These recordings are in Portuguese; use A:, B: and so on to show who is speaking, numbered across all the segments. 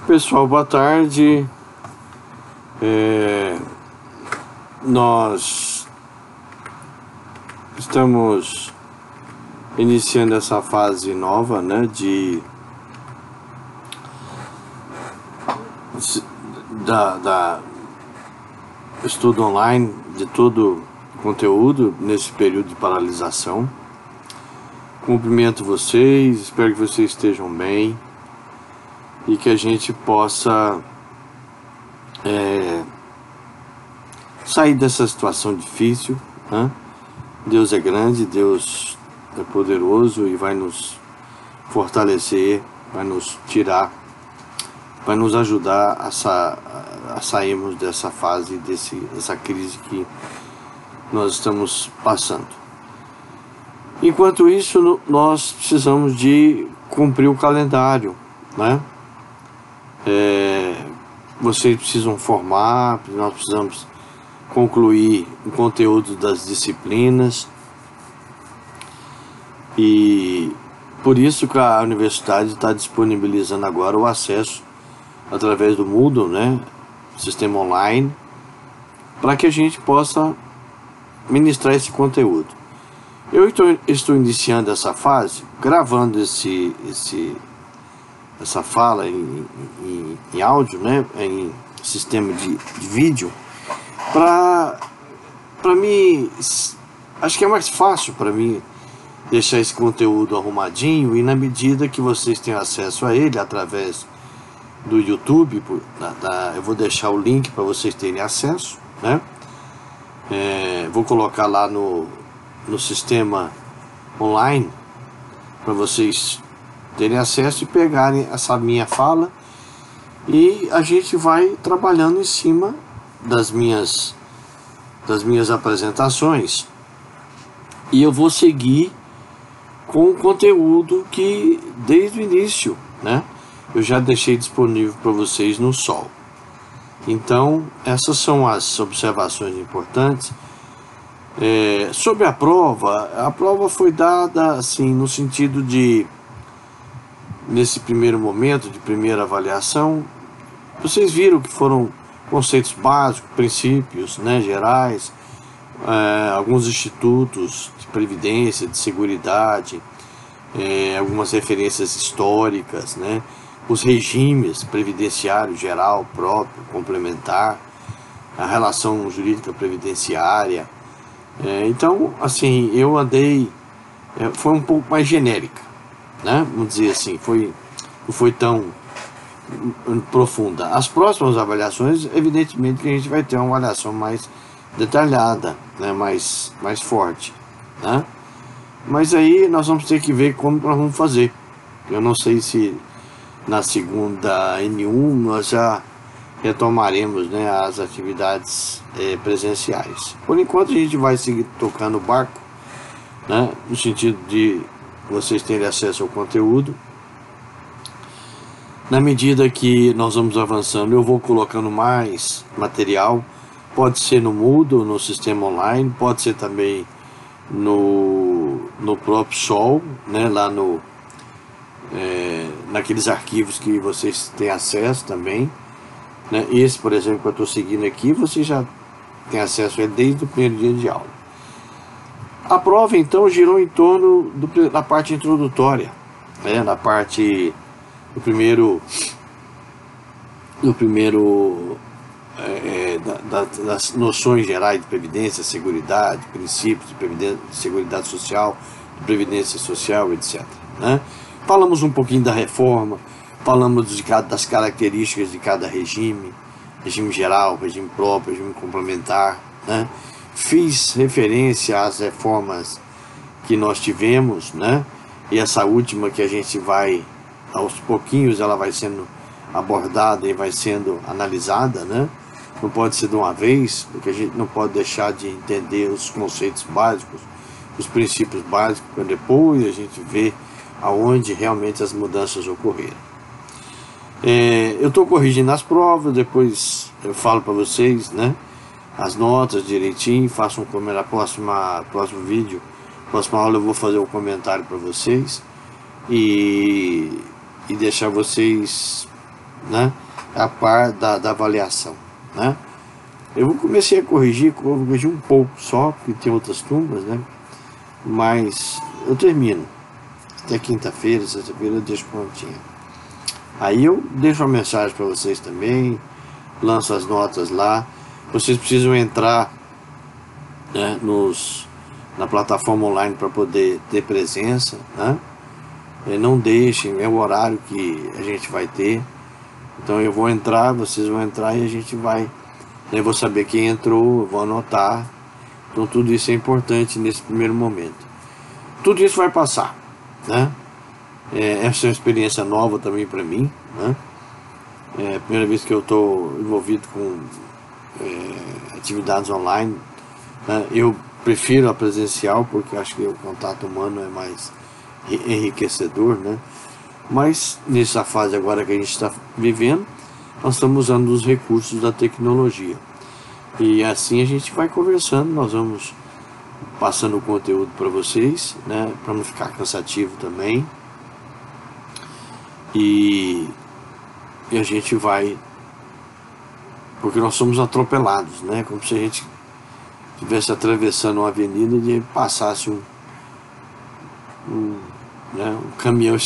A: Pessoal, boa tarde. Nós estamos iniciando essa fase nova, né, da estudo online de todo o conteúdo nesse período de paralisação. Cumprimento vocês, espero que vocês estejam bem e que a gente possa sair dessa situação difícil, né? Deus é grande, Deus é poderoso e vai nos fortalecer, vai nos tirar, vai nos ajudar a sairmos dessa fase, dessa crise que nós estamos passando. Enquanto isso, nós precisamos de cumprir o calendário, né? Vocês precisam formar, nós precisamos concluir o conteúdo das disciplinas, e por isso que a universidade está disponibilizando agora o acesso através do Moodle, né, sistema online, para que a gente possa ministrar esse conteúdo. Eu estou iniciando essa fase, gravando essa fala em áudio, né, em sistema de vídeo, para mim, acho que é mais fácil para mim deixar esse conteúdo arrumadinho, e na medida que vocês têm acesso a ele através do YouTube, eu vou deixar o link para vocês terem acesso, né? Vou colocar lá no sistema online para vocês terem acesso e pegarem essa minha fala, e a gente vai trabalhando em cima das minhas apresentações, e eu vou seguir com o conteúdo que desde o início, né, eu já deixei disponível para vocês no Sol. Então essas são as observações importantes. Sobre a prova foi dada assim no sentido de, nesse primeiro momento de primeira avaliação, vocês viram que foram conceitos básicos, princípios, né, gerais, alguns institutos de previdência, de seguridade, algumas referências históricas, né, os regimes previdenciário geral, próprio, complementar, a relação jurídica previdenciária. Então, assim, eu andei, foi um pouco mais genérica, né, vamos dizer assim, não foi tão profunda. As próximas avaliações, evidentemente que a gente vai ter uma avaliação mais detalhada, né, mais forte, né? Mas aí nós vamos ter que ver como nós vamos fazer. Eu não sei se na segunda N1 nós já retomaremos, né, as atividades presenciais. Por enquanto a gente vai seguir tocando o barco, né, no sentido de vocês terem acesso ao conteúdo. Na medida que nós vamos avançando, eu vou colocando mais material, pode ser no Moodle, no sistema online, pode ser também no próprio Sol, né, lá naqueles arquivos que vocês têm acesso também, né. Esse, por exemplo, que eu estou seguindo aqui, você já tem acesso a ele desde o primeiro dia de aula. A prova, então, girou em torno da parte introdutória, né, na parte das noções gerais de previdência, seguridade, princípios de previdência, de seguridade social, de previdência social, etc., né? Falamos um pouquinho da reforma, falamos das características de cada regime geral, regime próprio, regime complementar, né? Fiz referência às reformas que nós tivemos, né? E essa última que a gente vai, aos pouquinhos, ela vai sendo abordada e vai sendo analisada, né? Não pode ser de uma vez, porque a gente não pode deixar de entender os conceitos básicos, os princípios básicos, para depois a gente ver aonde realmente as mudanças ocorreram. Eu estou corrigindo as provas, depois eu falo para vocês, né, as notas direitinho, faço um comentário, próximo vídeo, próxima aula eu vou fazer um comentário para vocês, e deixar vocês né, a par da avaliação, né. Eu comecei a corrigir um pouco só, porque tem outras turmas, né, mas eu termino. Até quinta-feira, sexta-feira eu deixo prontinha. Aí eu deixo uma mensagem para vocês também, lanço as notas lá. Vocês precisam entrar, né, na plataforma online para poder ter presença, né? E não deixem, é o horário que a gente vai ter. Então eu vou entrar, vocês vão entrar e a gente vai, né, eu vou saber quem entrou, eu vou anotar. Então tudo isso é importante nesse primeiro momento. Tudo isso vai passar, né? Essa é uma experiência nova também para mim, né? É a primeira vez que eu estou envolvido com atividades online, né? Eu prefiro a presencial porque acho que o contato humano é mais enriquecedor, né? Mas nessa fase agora que a gente está vivendo, nós estamos usando os recursos da tecnologia. E assim a gente vai conversando, nós vamos passando o conteúdo para vocês, né? Para não ficar cansativo também. E a gente vai, porque nós somos atropelados, né? Como se a gente estivesse atravessando uma avenida e passasse um caminhão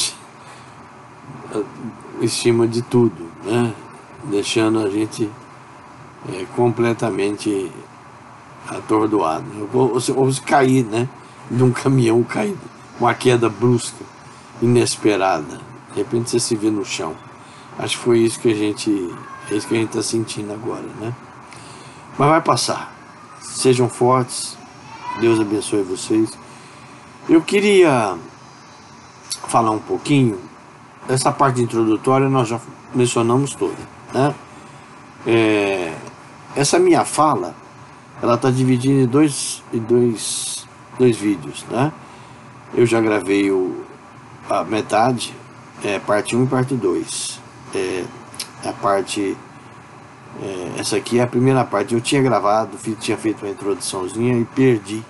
A: em cima de tudo, né? Deixando a gente completamente atordoado. Ou se cair, né? De um caminhão caído, uma queda brusca, inesperada. De repente você se vê no chão. Acho que foi isso que a gente está sentindo agora, né? Mas vai passar. Sejam fortes. Deus abençoe vocês. Eu queria falar um pouquinho. Essa parte introdutória nós já mencionamos toda, né? Essa minha fala, ela está dividida em dois vídeos, né? Eu já gravei a metade, parte 1 e parte 2. A parte, essa aqui é a primeira parte. Eu tinha gravado, tinha feito uma introduçãozinha e perdi.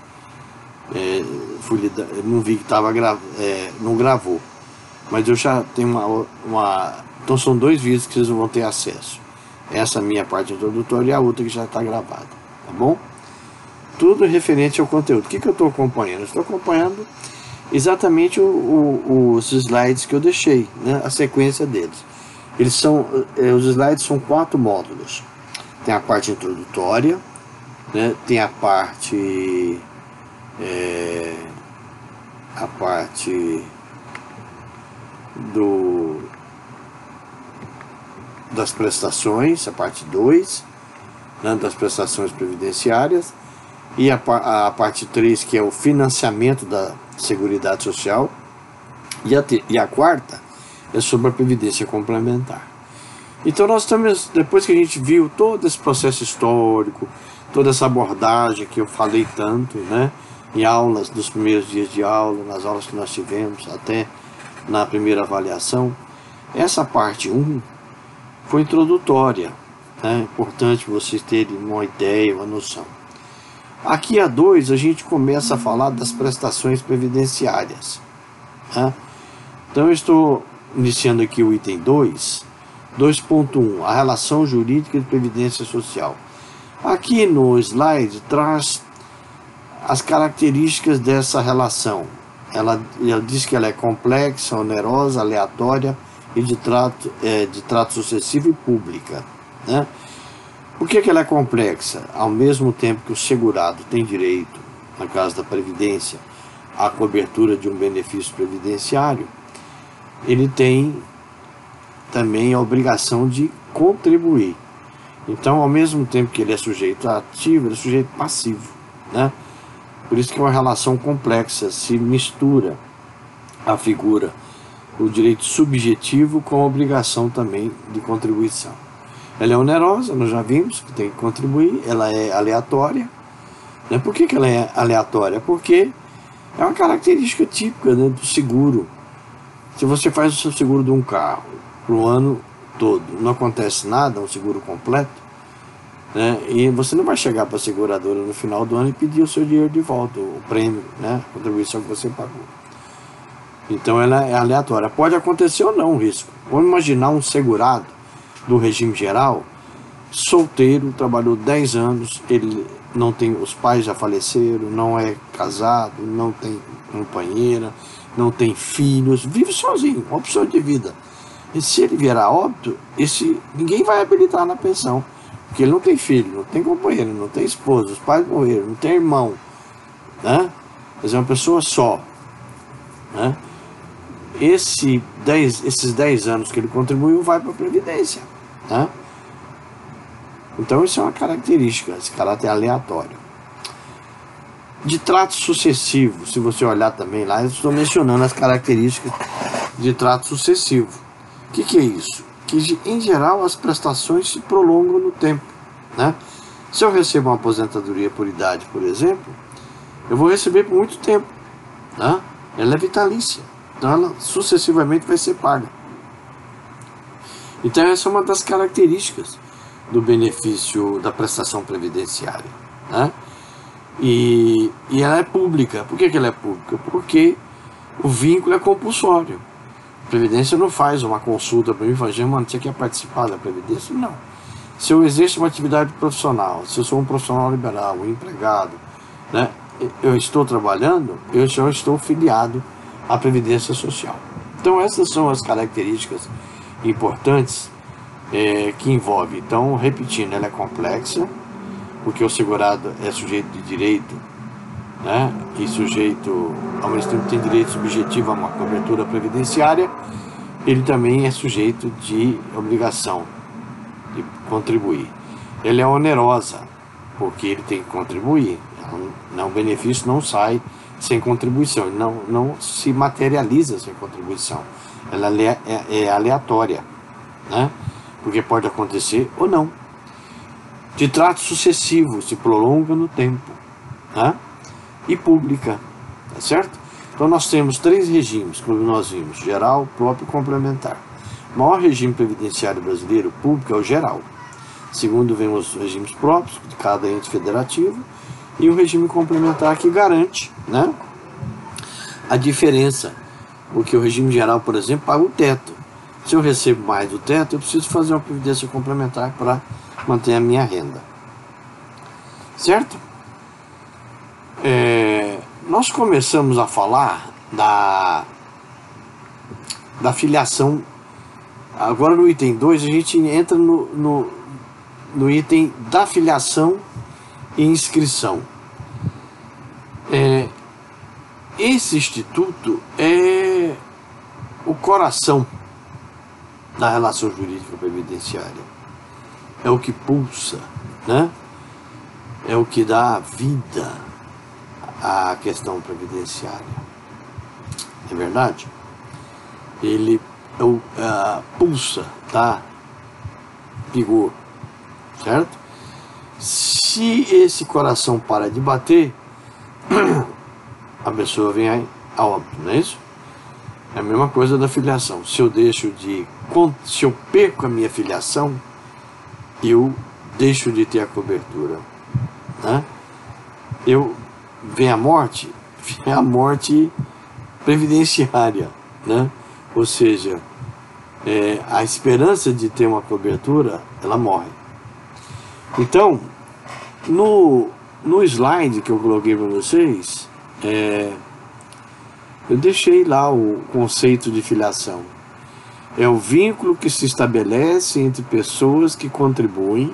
A: Não vi que estava não gravou. Mas eu já tenho então são dois vídeos que vocês vão ter acesso. Essa minha parte introdutória e a outra que já está gravada, tá bom? Tudo referente ao conteúdo. O que eu estou acompanhando? Eu estou acompanhando exatamente os slides que eu deixei, né? A sequência deles. Os slides são 4 módulos. Tem a parte introdutória, né? Tem a parte das prestações, a parte 2, né, das prestações previdenciárias, e a parte 3, que é o financiamento da Seguridade Social, e a quarta é sobre a Previdência Complementar. Então nós estamos, depois que a gente viu todo esse processo histórico, toda essa abordagem que eu falei tanto, né, em aulas, nos primeiros dias de aula, nas aulas que nós tivemos, até na primeira avaliação, essa parte 1 foi introdutória, né? Importante vocês terem uma ideia, uma noção. Aqui a 2 a gente começa a falar das prestações previdenciárias, né? Então eu estou iniciando aqui o item 2.1, a relação jurídica de previdência social. Aqui no slide traz as características dessa relação. Ela diz que ela é complexa, onerosa, aleatória e de trato sucessivo e pública, né? Por que ela é complexa? Ao mesmo tempo que o segurado tem direito, na caso da Previdência, à cobertura de um benefício previdenciário, ele tem também a obrigação de contribuir. Então, ao mesmo tempo que ele é sujeito ativo, ele é sujeito passivo, né? Por isso que é uma relação complexa, se mistura a figura, o direito subjetivo com a obrigação também de contribuição. Ela é onerosa, nós já vimos que tem que contribuir, ela é aleatória, né? Por que ela é aleatória? Porque é uma característica típica, né, do seguro. Se você faz o seu seguro de um carro para o ano todo, não acontece nada, um seguro completo, né? E você não vai chegar para a seguradora no final do ano e pedir o seu dinheiro de volta, o prêmio, né? A contribuição que você pagou. Então ela é aleatória. Pode acontecer ou não um risco. Vamos imaginar um segurado do regime geral, solteiro, trabalhou 10 anos, ele não tem, os pais já faleceram, não é casado, não tem companheira, não tem filhos, vive sozinho, uma opção de vida. E se ele vier a óbito, ninguém vai habilitar na pensão, porque ele não tem filho, não tem companheiro, não tem esposa, os pais morreram, não tem irmão, né? Mas é uma pessoa só, né? Esses 10 anos que ele contribuiu vai para a Previdência, né? Então isso é uma característica, esse caráter aleatório. De trato sucessivo, se você olhar também lá, eu estou mencionando as características de trato sucessivo. O que é isso? Que em geral as prestações se prolongam no tempo, né? Se eu recebo uma aposentadoria por idade, por exemplo, eu vou receber por muito tempo, né? Ela é vitalícia, então ela sucessivamente vai ser paga. Então essa é uma das características do benefício da prestação previdenciária, né? E ela é pública. Por que ela é pública? Porque o vínculo é compulsório. A Previdência não faz uma consulta para mim e fala, mano, você quer participar da Previdência? Não. Se eu exerço uma atividade profissional, se eu sou um profissional liberal, um empregado, né, eu estou trabalhando, eu já estou filiado à Previdência Social. Então essas são as características importantes que envolve. Então, repetindo, ela é complexa, porque o segurado é sujeito de direito, né? E sujeito, ao mesmo tempo tem direito subjetivo a uma cobertura previdenciária, ele também é sujeito de obrigação de contribuir. Ela é onerosa, porque ele tem que contribuir. O benefício não sai sem contribuição, ele não se materializa sem contribuição. Ela é aleatória, né? Porque pode acontecer ou não. De trato sucessivo, se prolonga no tempo, né? E pública, tá certo? Então nós temos 3 regimes, como nós vimos: geral, próprio e complementar. O maior regime previdenciário brasileiro público é o geral. Segundo, vem os regimes próprios de cada ente federativo e o regime complementar que garante, né, a diferença, porque o regime geral, por exemplo, paga o teto. Se eu recebo mais do teto, eu preciso fazer uma previdência complementar para manter a minha renda. Certo? Nós começamos a falar da filiação. Agora no item 2 a gente entra no item da filiação e inscrição. Esse instituto é o coração da relação jurídica previdenciária. É o que pulsa, né? É o que dá vida à questão previdenciária. É verdade? Ele pulsa, tá? Vigor, certo? Se esse coração para de bater, a pessoa vem a óbito, não é isso? É a mesma coisa da filiação. Se eu perco a minha filiação, eu deixo de ter a cobertura, né? Vem a morte previdenciária, né? Ou seja, a esperança de ter uma cobertura, ela morre. Então, no slide que eu coloquei para vocês, eu deixei lá o conceito de filiação. É o vínculo que se estabelece entre pessoas que contribuem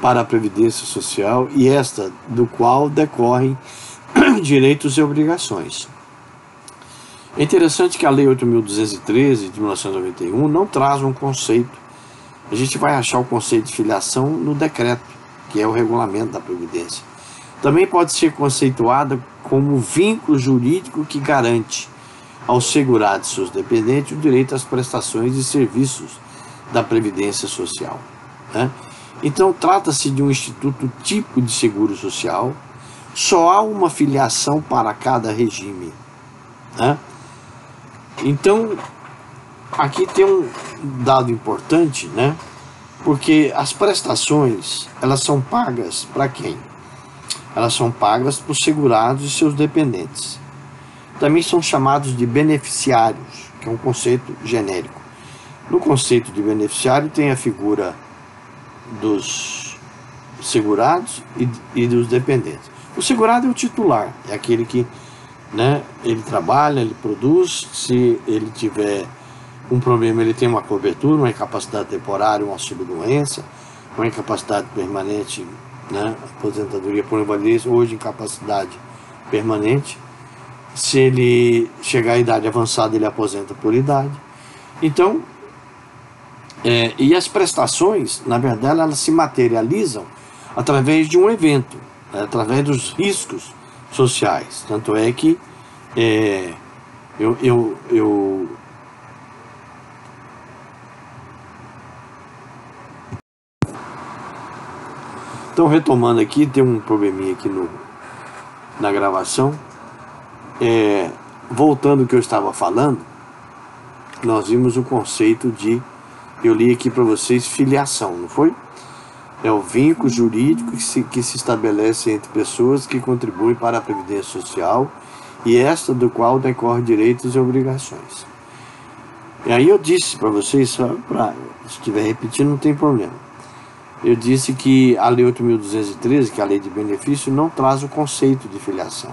A: para a Previdência Social e esta do qual decorrem direitos e obrigações. É interessante que a Lei 8.213 de 1991 não traz um conceito. A gente vai achar o conceito de filiação no decreto, que é o regulamento da Previdência. Também pode ser conceituada como vínculo jurídico que garante aos segurados e seus dependentes o direito às prestações e serviços da Previdência Social, né? Então trata-se de um instituto tipo de seguro social, só há uma filiação para cada regime, né? Então aqui tem um dado importante, né? Porque as prestações, elas são pagas para quem? Elas são pagas para os segurados e seus dependentes. Também são chamados de beneficiários, que é um conceito genérico. No conceito de beneficiário tem a figura dos segurados e dos dependentes. O segurado é o titular, é aquele que, né, ele trabalha, ele produz, se ele tiver um problema, ele tem uma cobertura, uma incapacidade temporária, um auxílio-doença, uma incapacidade permanente, né, aposentadoria por invalidez, hoje incapacidade permanente. Se ele chegar à idade avançada, ele aposenta por idade. Então, e as prestações, na verdade, elas se materializam através de um evento, através dos riscos sociais. Tanto é que Então, retomando aqui, tem um probleminha aqui na gravação. Voltando ao que eu estava falando, nós vimos o conceito de, eu li aqui para vocês, filiação, não foi? É o vínculo jurídico que se estabelece entre pessoas que contribuem para a Previdência Social e esta do qual decorre direitos e obrigações. E aí eu disse para vocês, se estiver repetindo não tem problema, eu disse que a Lei 8.213, que é a Lei de Benefício, não traz o conceito de filiação.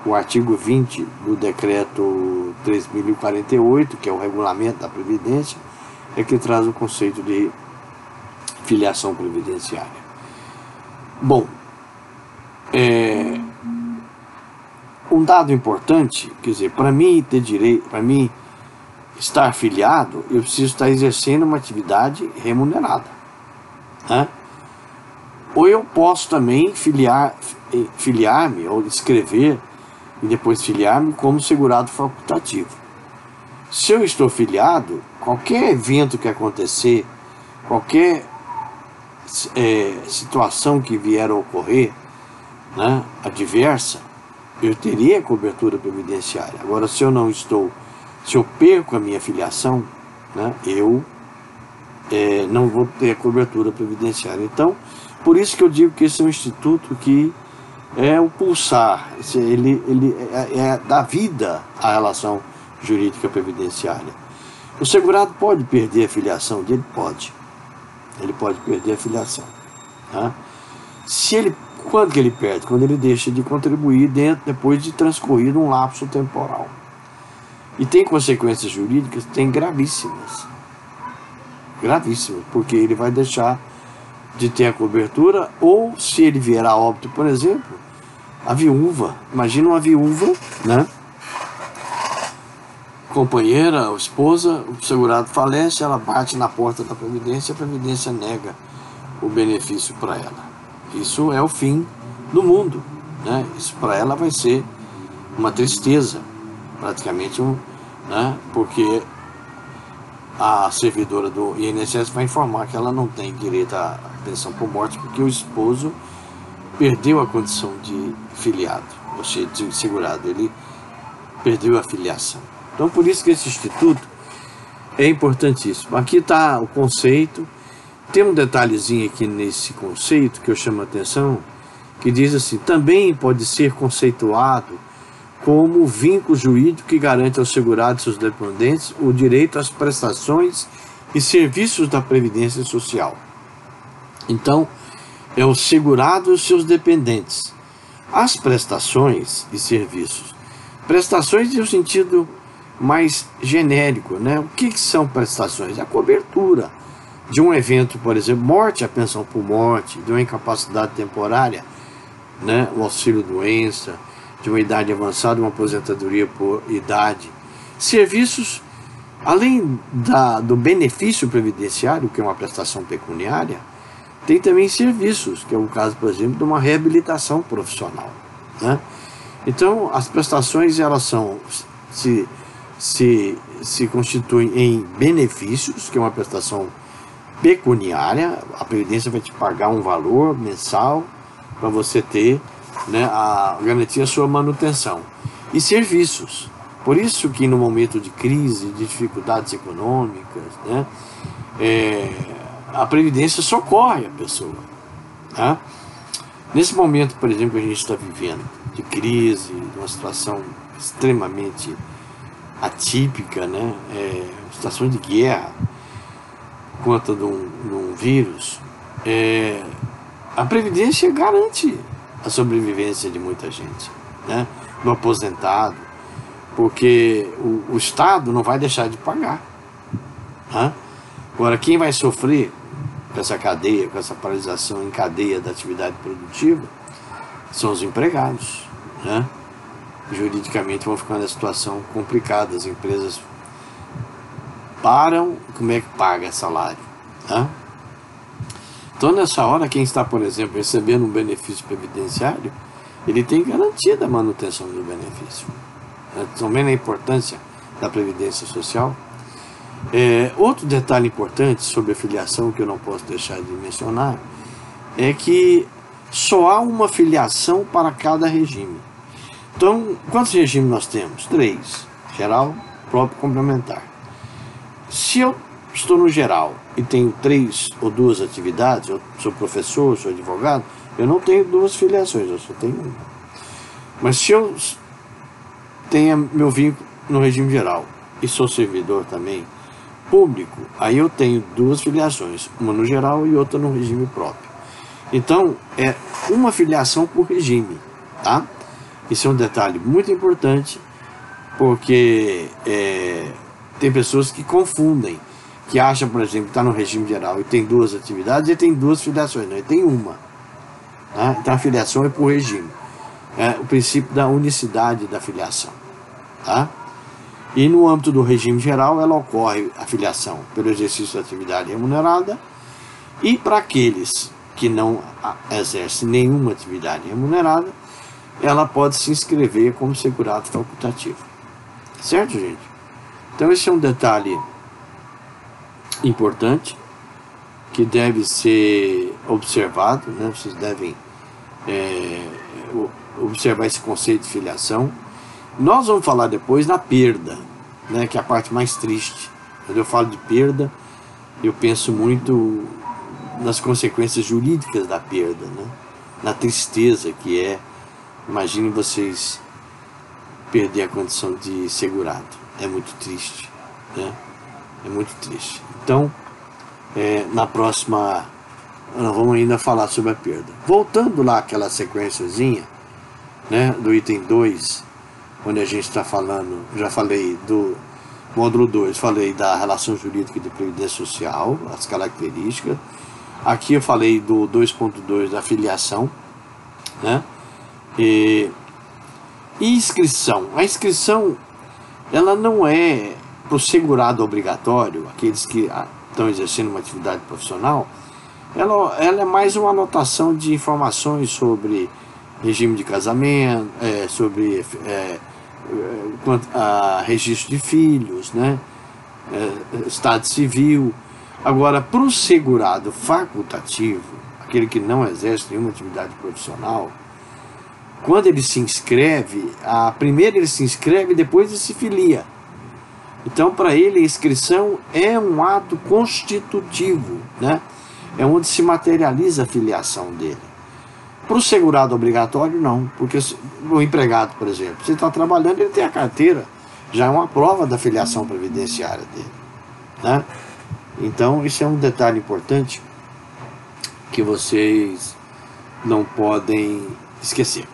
A: O artigo 20 do Decreto 3.048, que é o regulamento da Previdência, é que traz o conceito de filiação previdenciária. Bom, um dado importante, quer dizer, para mim ter direito, para mim estar filiado, eu preciso estar exercendo uma atividade remunerada, né? Ou eu posso também filiar-me ou escrever e depois filiar-me como segurado facultativo. Se eu estou filiado, qualquer evento que acontecer, qualquer situação que vier a ocorrer, né, adversa, eu teria cobertura previdenciária. Agora, se eu perco a minha filiação, né, eu não vou ter cobertura previdenciária. Então, por isso que eu digo que esse é um instituto que é o pulsar, ele dá vida à relação jurídica previdenciária. O segurado pode perder a filiação dele? Pode. Ele pode perder a filiação. Tá? Quando que ele perde? Quando ele deixa de contribuir depois de transcorrido um lapso temporal. E tem consequências jurídicas? Tem gravíssimas. Gravíssimas, porque ele vai deixar de ter a cobertura, ou se ele vier a óbito, por exemplo, a viúva. Imagina uma viúva, né? Companheira, esposa, o segurado falece, ela bate na porta da Previdência, a Previdência nega o benefício para ela. Isso é o fim do mundo, né? Isso para ela vai ser uma tristeza, praticamente, né? Porque a servidora do INSS vai informar que ela não tem direito à pensão por morte porque o esposo perdeu a condição de filiado, ou seja, de segurado, ele perdeu a filiação. Então, por isso que esse instituto é importantíssimo. Aqui está o conceito. Tem um detalhezinho aqui nesse conceito que eu chamo a atenção, que diz assim: também pode ser conceituado como o vínculo jurídico que garante aos segurados e seus dependentes o direito às prestações e serviços da Previdência Social. Então, é o segurado e os seus dependentes. As prestações e serviços. Prestações no sentido mais genérico, né? O que são prestações? A cobertura de um evento, por exemplo, morte, a pensão por morte, de uma incapacidade temporária, né? O auxílio-doença, de uma idade avançada, uma aposentadoria por idade. Serviços, além do benefício previdenciário, que é uma prestação pecuniária, tem também serviços, que é o caso, por exemplo, de uma reabilitação profissional, né? Então, as prestações, elas se constituem em benefícios, que é uma prestação pecuniária. A Previdência vai te pagar um valor mensal para você ter, né, garantir a sua manutenção. E serviços. Por isso que no momento de crise, de dificuldades econômicas, né, a Previdência socorre a pessoa. Tá? Nesse momento, por exemplo, que a gente está vivendo, de crise, de uma situação extremamente atípica, né? Situação de guerra, por conta de um vírus, a Previdência garante a sobrevivência de muita gente, né? Do aposentado, porque o Estado não vai deixar de pagar, né? Agora, quem vai sofrer com essa cadeia, com essa paralisação em cadeia da atividade produtiva, são os empregados, né? Juridicamente vão ficar numa situação complicada, as empresas param, como é que paga salário, né? Então, nessa hora, quem está, por exemplo, recebendo um benefício previdenciário, ele tem garantia da manutenção do benefício. Também a importância da Previdência Social. Outro detalhe importante sobre a filiação que eu não posso deixar de mencionar é que só há uma filiação para cada regime. Então, quantos regimes nós temos? 3. Geral, próprio e complementar. Se eu estou no geral e tenho 3 ou 2 atividades, eu sou professor, sou advogado, eu não tenho 2 filiações, eu só tenho uma. Mas se eu tenho meu vínculo no regime geral e sou servidor também público, aí eu tenho 2 filiações, uma no geral e outra no regime próprio. Então, é uma filiação por regime, tá? Isso é um detalhe muito importante, porque tem pessoas que confundem, que acham, por exemplo, que está no regime geral e tem 2 atividades e tem 2 filiações, não, ele tem uma. Tá? Então a filiação é por regime. É o princípio da unicidade da filiação. Tá? E no âmbito do regime geral, ela ocorre a filiação pelo exercício da atividade remunerada, e para aqueles que não exercem nenhuma atividade remunerada, ela pode se inscrever como segurado facultativo. Certo, gente? Então esse é um detalhe importante que deve ser observado, né? Vocês devem observar esse conceito de filiação. Nós vamos falar depois na perda, né? Que é a parte mais triste. Quando eu falo de perda, eu penso muito nas consequências jurídicas da perda, né? Na tristeza que é. Imagine vocês perder a condição de segurado. É muito triste, né? É muito triste. Então, na próxima, nós vamos ainda falar sobre a perda. Voltando lá àquela sequenciazinha, né, do item 2, onde a gente está falando, já falei do módulo 2, falei da relação jurídica de previdência social, as características. Aqui eu falei do 2.2 da filiação, né? E inscrição. A inscrição, ela não é para o segurado obrigatório, aqueles que estão exercendo uma atividade profissional, ela é mais uma anotação de informações sobre regime de casamento, sobre registro de filhos, né? Estado civil. Agora, para o segurado facultativo, aquele que não exerce nenhuma atividade profissional, quando ele se inscreve, primeiro ele se inscreve e depois ele se filia. Então, para ele, a inscrição é um ato constitutivo, né? É onde se materializa a filiação dele. Para o segurado obrigatório, não. Porque o empregado, por exemplo, se ele está trabalhando, ele tem a carteira. Já é uma prova da filiação previdenciária dele, né? Então, isso é um detalhe importante que vocês não podem esquecer,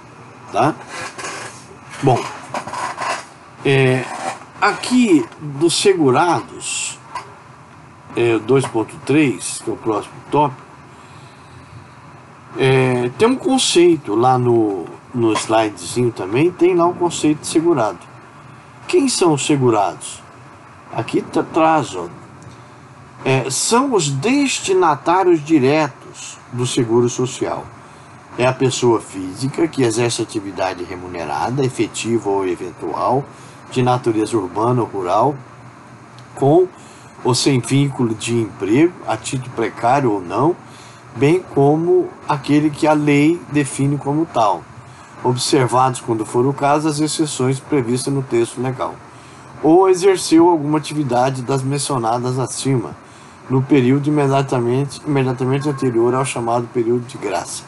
A: tá? Bom, aqui dos segurados, 2.3, que é o próximo tópico, tem um conceito lá no slidezinho também, tem lá um conceito de segurado. Quem são os segurados? Aqui traz, ó, são os destinatários diretos do seguro social. É a pessoa física que exerce atividade remunerada, efetiva ou eventual, de natureza urbana ou rural, com ou sem vínculo de emprego, a título precário ou não, bem como aquele que a lei define como tal, observados, quando for o caso, as exceções previstas no texto legal, ou exerceu alguma atividade das mencionadas acima, no período imediatamente anterior ao chamado período de graça.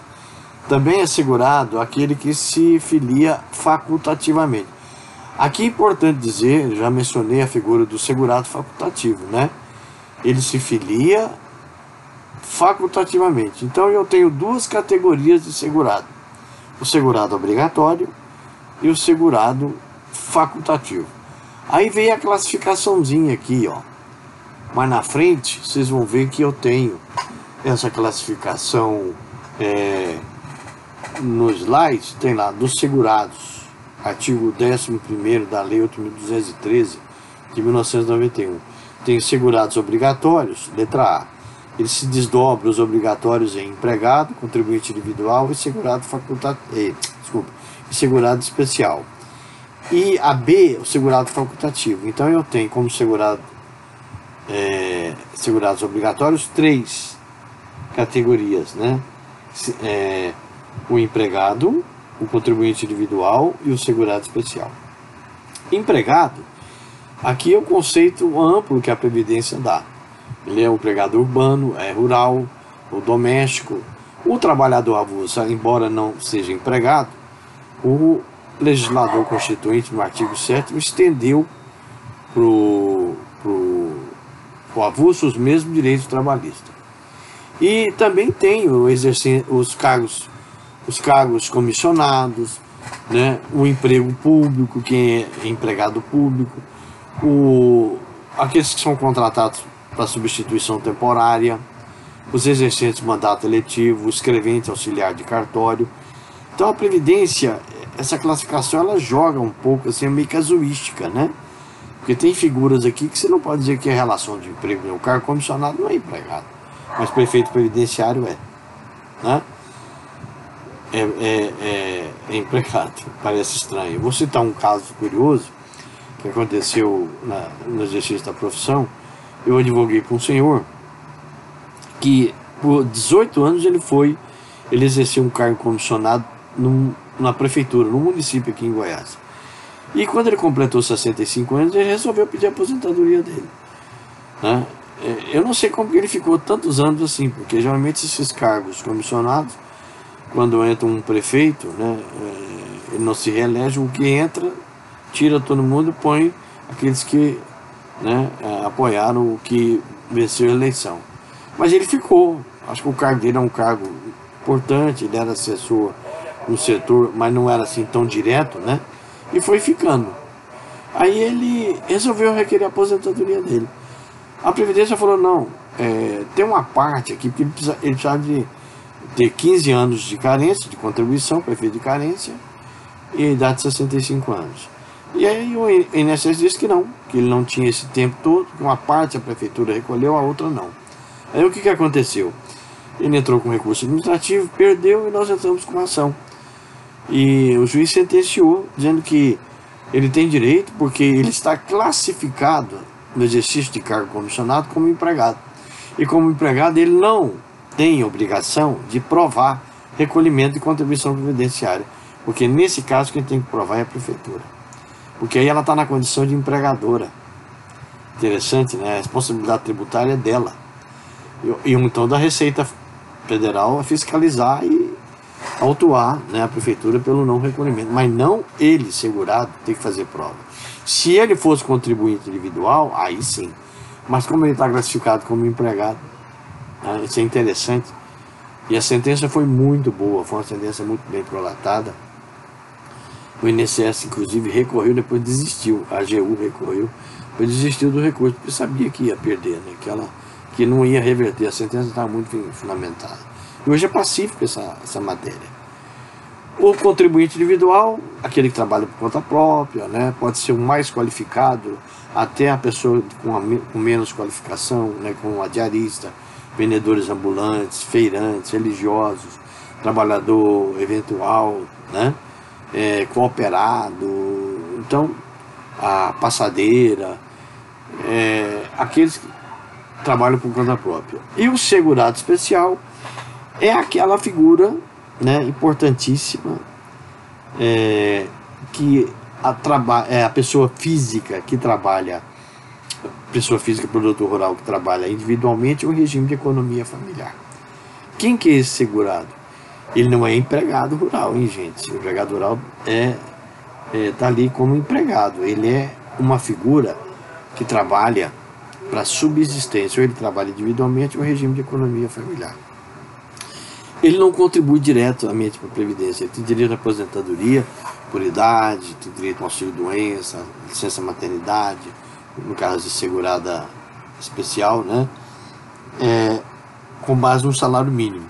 A: Também é assegurado aquele que se filia facultativamente. Aqui é importante dizer, já mencionei a figura do segurado facultativo, né? Ele se filia facultativamente. Então eu tenho duas categorias de segurado: o segurado obrigatório e o segurado facultativo. Aí vem a classificaçãozinha aqui, ó. Mas na frente vocês vão ver que eu tenho essa classificação no slide, tem lá dos segurados, artigo 11º da Lei 8.213 de 1991. Tem segurados obrigatórios, letra A. Ele se desdobra os obrigatórios em empregado, contribuinte individual e segurado facultativo, e segurado especial. E a B, o segurado facultativo. Então eu tenho como segurados obrigatórios 3 categorias, né? O empregado, o contribuinte individual e o segurado especial. Empregado, aqui é o conceito amplo que a Previdência dá. Ele é o empregado urbano, é rural, o doméstico, o trabalhador avulso, embora não seja empregado. O legislador constituinte, no artigo 7º, estendeu para o avulso os mesmos direitos trabalhistas. E também tem os cargos comissionados, né? O emprego público, quem é empregado público, aqueles que são contratados para substituição temporária, os exercentes de mandato eletivo, o escrevente auxiliar de cartório. Então a Previdência, essa classificação, ela joga um pouco assim, meio casuística, né? Porque tem figuras aqui que você não pode dizer que é relação de emprego. O cargo comissionado não é empregado, mas prefeito previdenciário é, né? É empregado. Parece estranho. Eu vou citar um caso curioso que aconteceu no exercício da profissão. Eu advoguei para um senhor que por 18 anos ele exerceu um cargo comissionado na prefeitura, no município aqui em Goiás. E quando ele completou 65 anos, ele resolveu pedir a aposentadoria dele, né? Eu não sei como que ele ficou tantos anos assim, porque geralmente esses cargos comissionados, quando entra um prefeito, né, ele não se reelege, o que entra, tira todo mundo e põe aqueles que, né, apoiaram o que venceu a eleição. Mas ele ficou, acho que o cargo dele é um cargo importante, ele era assessor no setor, mas não era assim tão direto, né? E foi ficando. Aí ele resolveu requerer a aposentadoria dele. A Previdência falou, não, tem uma parte aqui, porque ele precisava de ter 15 anos de carência, de contribuição, prefeito de carência, e a idade de 65 anos. E aí o INSS disse que ele não tinha esse tempo todo, que uma parte a prefeitura recolheu, a outra não. Aí o que aconteceu? Ele entrou com recurso administrativo, perdeu e nós entramos com ação. E o juiz sentenciou, dizendo que ele tem direito porque ele está classificado no exercício de cargo comissionado como empregado. E como empregado ele não tem obrigação de provar recolhimento de contribuição previdenciária. Porque nesse caso quem tem que provar é a prefeitura. Porque aí ela está na condição de empregadora. Interessante, né? A responsabilidade tributária é dela. E então da Receita Federal a fiscalizar e autuar, né, a prefeitura pelo não recolhimento, mas não ele, segurado, tem que fazer prova. Se ele fosse contribuinte individual, aí sim, mas como ele está classificado como empregado, né, isso é interessante. E a sentença foi muito boa, foi uma sentença muito bem prolatada. O INSS inclusive recorreu, depois desistiu, a AGU recorreu, depois desistiu do recurso, porque sabia que ia perder, né, que não ia reverter, a sentença estava muito fundamentada. E hoje é pacífico essa matéria. O contribuinte individual, aquele que trabalha por conta própria, né, pode ser o mais qualificado, até a pessoa com menos qualificação, né, como a diarista, vendedores ambulantes, feirantes, religiosos, trabalhador eventual, né, cooperado, então a passadeira, aqueles que trabalham por conta própria. E o segurado especial é aquela figura, né, importantíssima, que a pessoa física que trabalha, pessoa física produtor rural que trabalha individualmente, ou em regime de economia familiar. Quem que é esse segurado? Ele não é empregado rural, hein, gente? O empregado rural está ali como empregado. Ele é uma figura que trabalha para subsistência, ou ele trabalha individualmente ou regime de economia familiar. Ele não contribui diretamente para a Previdência, ele tem direito à aposentadoria por idade, tem direito ao auxílio-doença, licença maternidade, no caso de segurada especial, né? Com base no salário mínimo.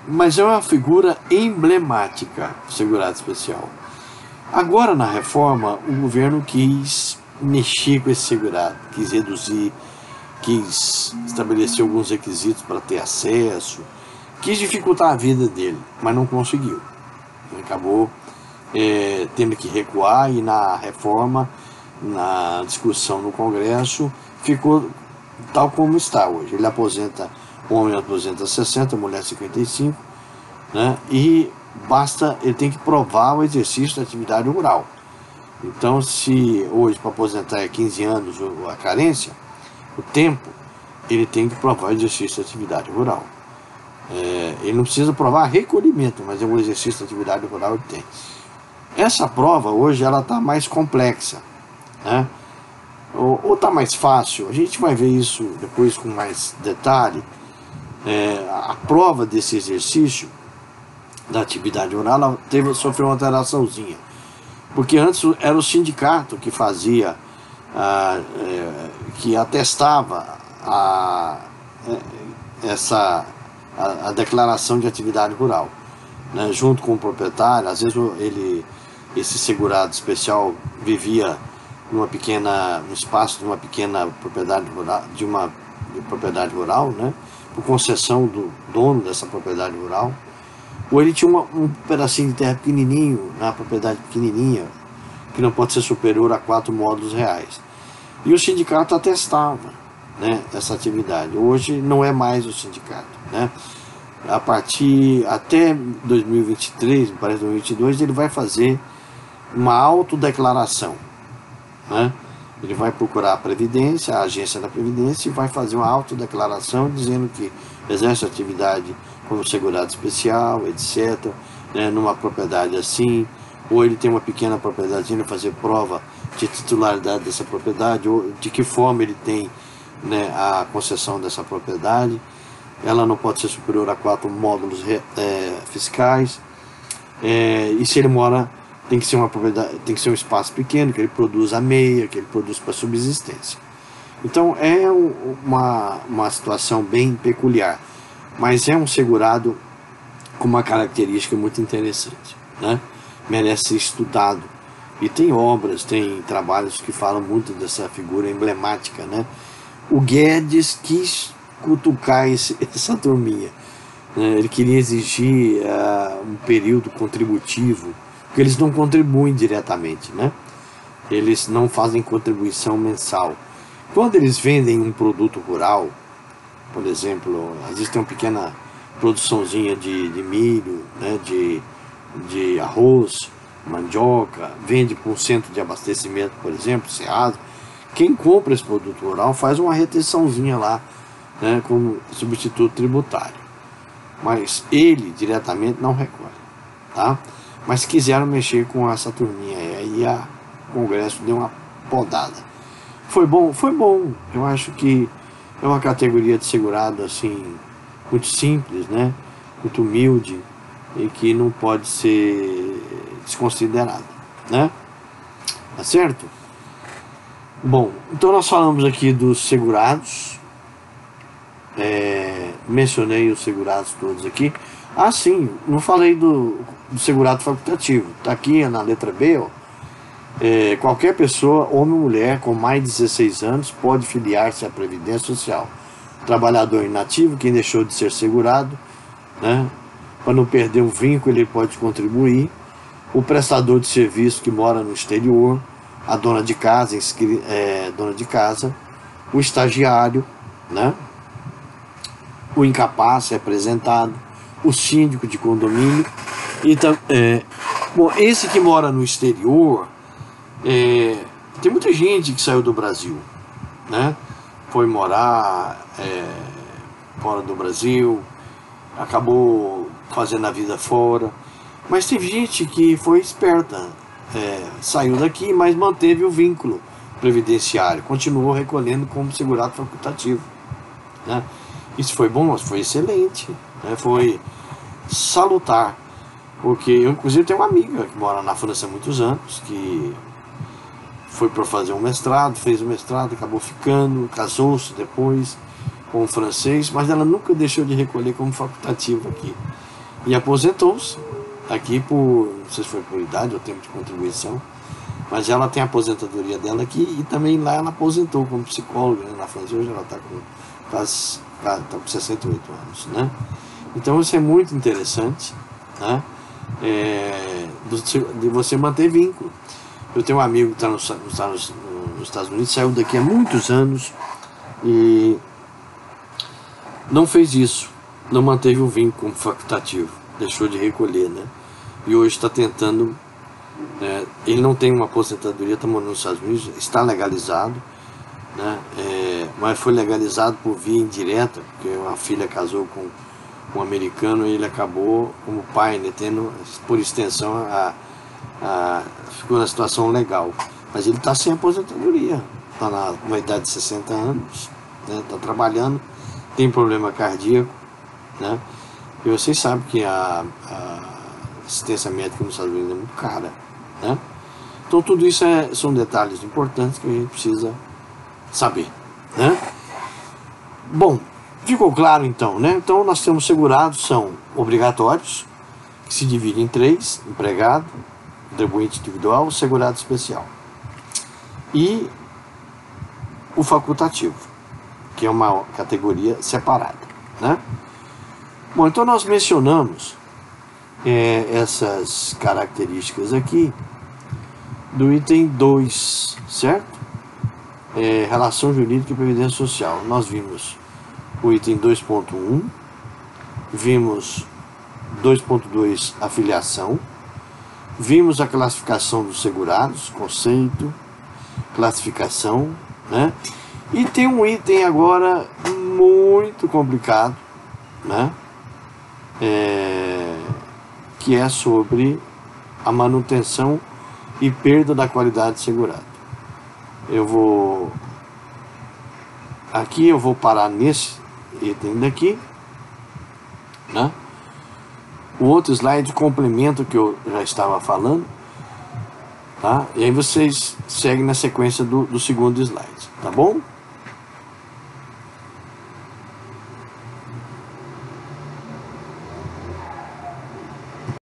A: Mas é uma figura emblemática, segurado especial. Agora, na reforma, o governo quis mexer com esse segurado, quis reduzir, quis estabelecer alguns requisitos para ter acesso, quis dificultar a vida dele, mas não conseguiu. Ele acabou tendo que recuar, e na reforma, na discussão no Congresso, ficou tal como está hoje. Ele aposenta, o homem aposenta 60, a mulher 55, né? E basta, ele tem que provar o exercício da atividade rural. Então, se hoje para aposentar é 15 anos a carência, o tempo, ele tem que provar o exercício da atividade rural. Ele não precisa provar recolhimento, mas o exercício da atividade rural ele tem. Essa prova hoje ela está mais complexa, né? Ou está mais fácil. A gente vai ver isso depois com mais detalhe. A prova desse exercício da atividade rural ela sofreu uma alteraçãozinha, porque antes era o sindicato que fazia, que atestava a declaração de atividade rural, né, junto com o proprietário. Às vezes esse segurado especial vivia no espaço de uma pequena propriedade rural, né, por concessão do dono dessa propriedade rural, ou ele tinha um pedacinho de terra pequenininho, na propriedade pequenininha, que não pode ser superior a 4 módulos reais. E o sindicato atestava, né, essa atividade. Hoje não é mais o sindicato, né? Até 2023, parece 2022, ele vai fazer uma autodeclaração, né? Ele vai procurar a Previdência, a agência da Previdência, e vai fazer uma autodeclaração dizendo que exerce atividade como segurado especial, etc., né, numa propriedade assim, ou ele tem uma pequena propriedade, ele fazer prova de titularidade dessa propriedade, ou de que forma ele tem, né, a concessão dessa propriedade. Ela não pode ser superior a 4 módulos fiscais, e se ele mora, tem que ser uma propriedade, tem que ser um espaço pequeno, que ele produz a meia, que ele produz para subsistência. Então é uma situação bem peculiar, mas é um segurado com uma característica muito interessante, né? Merece ser estudado, e tem obras, tem trabalhos que falam muito dessa figura emblemática, né? O Guedes quis cutucar essa turminha, né? Ele queria exigir um período contributivo, porque eles não contribuem diretamente, né? Eles não fazem contribuição mensal. Quando eles vendem um produto rural, por exemplo, às vezes tem uma pequena produçãozinha de milho, né, de arroz, mandioca, vende para um centro de abastecimento, por exemplo, Ceasa. Quem compra esse produto rural faz uma retençãozinha lá, né, como substituto tributário. Mas ele diretamente não recolhe, tá? Mas quiseram mexer com essa turminha, e aí o Congresso deu uma podada. Foi bom? Foi bom. Eu acho que é uma categoria de segurado assim, muito simples, né? Muito humilde, e que não pode ser desconsiderada, né? Tá certo? Bom, então nós falamos aqui dos segurados, mencionei os segurados todos aqui. Ah, sim, não falei do segurado facultativo. Tá aqui na letra B, ó. Qualquer pessoa, homem ou mulher, com mais de 16 anos, pode filiar-se à Previdência Social. Trabalhador inativo, quem deixou de ser segurado, né, para não perder um vínculo, ele pode contribuir. O prestador de serviço que mora no exterior, a dona de casa, o estagiário, né, o incapaz representado, o síndico de condomínio. Então, bom, esse que mora no exterior, tem muita gente que saiu do Brasil, né? Foi morar fora do Brasil, acabou fazendo a vida fora, Mas teve gente que foi esperta, saiu daqui, mas manteve o vínculo previdenciário, continuou recolhendo como segurado facultativo, né? Isso foi bom, foi excelente, né? Foi salutar, porque eu inclusive tenho uma amiga que mora na França há muitos anos, que foi para fazer um mestrado, fez o mestrado, acabou ficando, casou-se depois com um francês, mas ela nunca deixou de recolher como facultativo aqui. E aposentou-se aqui por, não sei se foi por idade ou tempo de contribuição, mas ela tem a aposentadoria dela aqui e também lá ela aposentou como psicóloga, né, na França. Hoje ela está com 68 anos, né? Então isso é muito interessante, né? De você manter vínculo. Eu tenho um amigo que está nos Estados Unidos, saiu daqui há muitos anos e não fez isso, não manteve o vínculo facultativo, deixou de recolher, né? E hoje está tentando, ele não tem uma aposentadoria, está morando nos Estados Unidos, está legalizado, né? Mas foi legalizado por via indireta, porque uma filha casou com um americano e ele acabou, como pai, né, tendo, por extensão, ficou na situação legal. Mas ele está sem aposentadoria, está na idade de 60 anos, né? Está trabalhando, tem problema cardíaco, né? E vocês sabem que a assistência médica nos Estados Unidos é muito cara, né? Então tudo isso são detalhes importantes que a gente precisa saber, né? Bom, ficou claro então, né? Então nós temos segurados, são obrigatórios, que se dividem em 3, empregado, contribuinte individual, segurado especial. E o facultativo, que é uma categoria separada, né? Bom, então nós mencionamos essas características aqui do item 2, certo? Relação jurídica e previdência social. Nós vimos o item 2.1, vimos 2.2, afiliação, vimos a classificação dos segurados, conceito, classificação, né? E tem um item agora muito complicado, né? Que é sobre a manutenção e perda da qualidade segurada. Eu vou parar nesse item daqui, né? O outro slide complementa o que eu já estava falando, tá? E aí vocês seguem na sequência do segundo slide, tá bom?